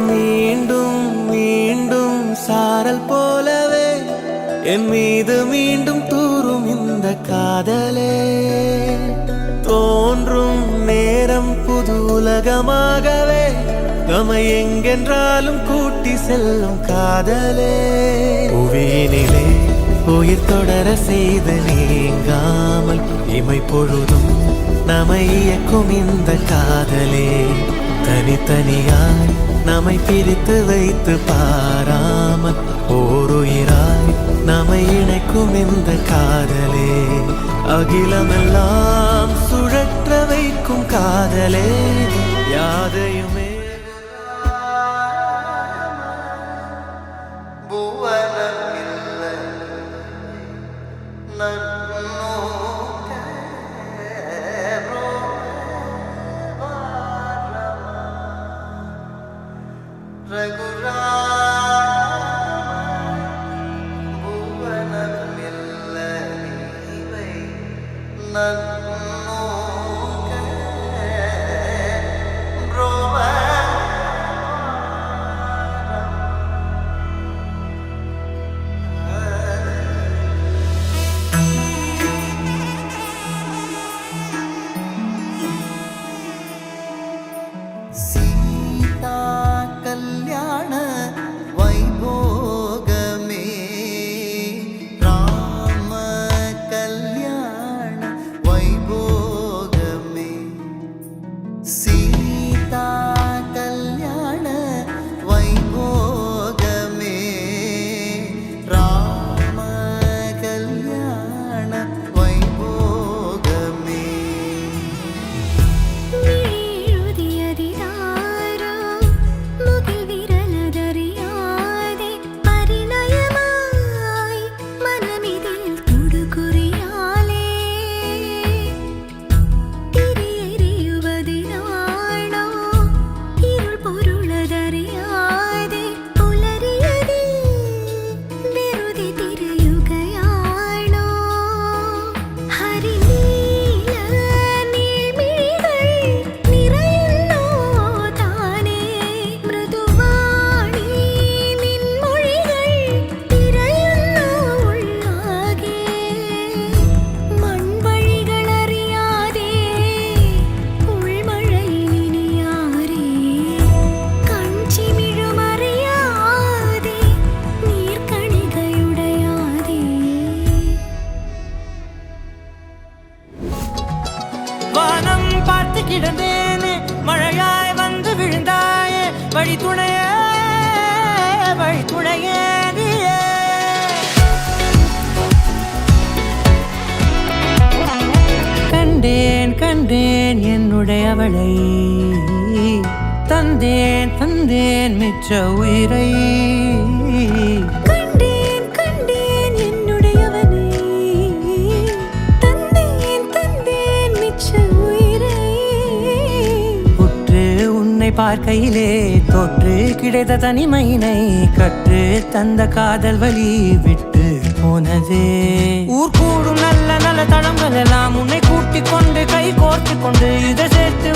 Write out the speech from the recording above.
மீண்டும் மீண்டும் சாரல் போலவே என் மீது மீண்டும் தூரும் இந்த காதலே தோன்றும் நேரம் புது உலகமாகவே நம்மை எங்கென்றாலும் கூட்டி செல்லும் காதலே புவியினிலே உயிர் தொடர செய்து நீங்காமல் இமை பொழுதும் நம்மை இயக்கும் இந்த காதலே தனித்தனியாய் நம்மை பிரித்து வைத்து பாராமல் ஓருயிராய் நம்மை இணைக்கும் இந்த காதலே அகிலமெல்லாம் சுழற்ற வைக்கும் காதலே யாதையுமே கிடந்தேனே மழையாய் வந்து விழுந்தாயே வழி துணையே கண்டேன் கண்டேன் என்னுடையவளை தந்தேன் தந்தேன் மிச்ச உயிரை பார்க்கையிலே தொற்று கிடைத்த தனிமையினை கற்று தந்த காதல் வழி விட்டு போனதே ஊர் கூடும் நல்ல நல்ல தளங்கள் எல்லாம் உன்னை கூட்டிக் கொண்டு கை கோர்த்து கொண்டு இதை சேர்த்து